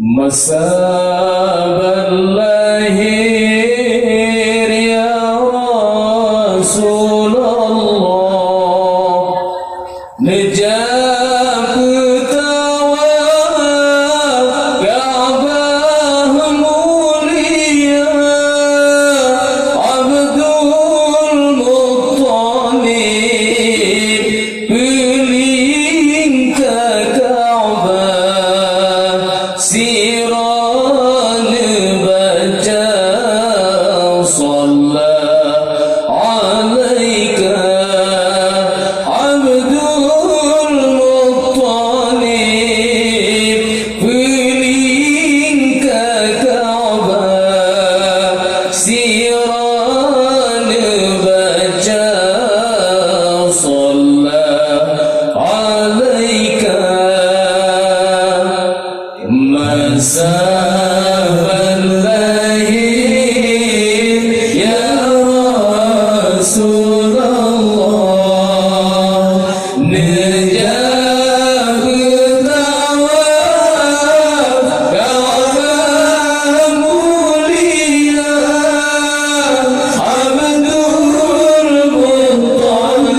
Masaban lahir ya Rasulullah, nejak tawaf Ka'bah mulia, Abdul Muttalib keliling ke Ka'bah, siran baca sallallahu alaika Abdul Muttalib, keliling ke Ka'bah, siran baca sallallahu alaika. Masaban lahir ya Rasulullah, nejak tawaf Ka'bah mulia, Abdul Muttalib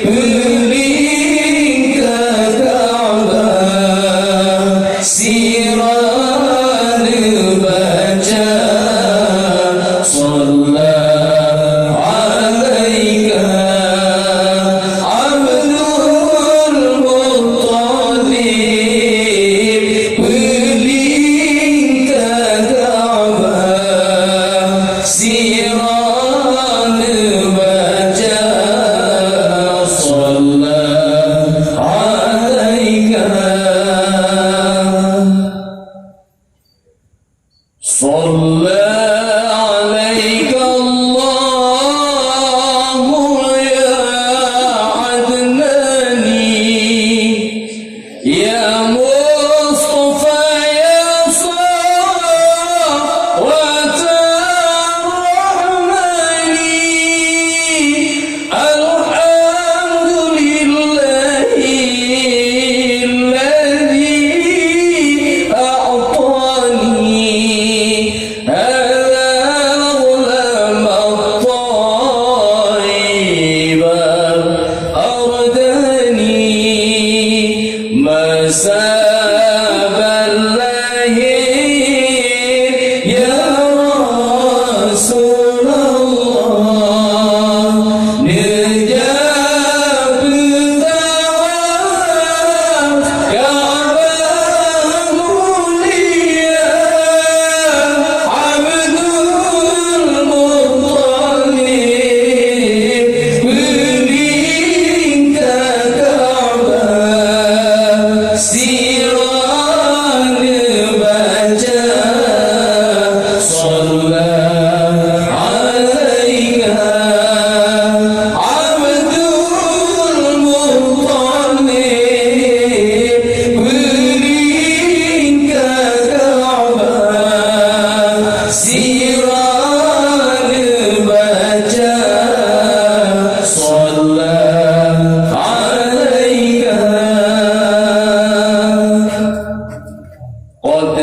keliling ke Ka'bah, siran baca sallallahu alaika Abdul Muttalib, keliling ke Ka'bah, siran baca sallallahu alaika. صلى عليك الله يا عدناني، يا مصطفى يا صفوة الرحمن، الحمد لله الذي أعطاني Masaban lahir ya Rasulullah, nejak tawaf Ka'bah mulia, Abdul Muttalib keliling ke Ka'bah, siran baca sallallahu alaika Abdul Muttalib, keliling ke Ka'bah, siran baca sallallahu alaika. قد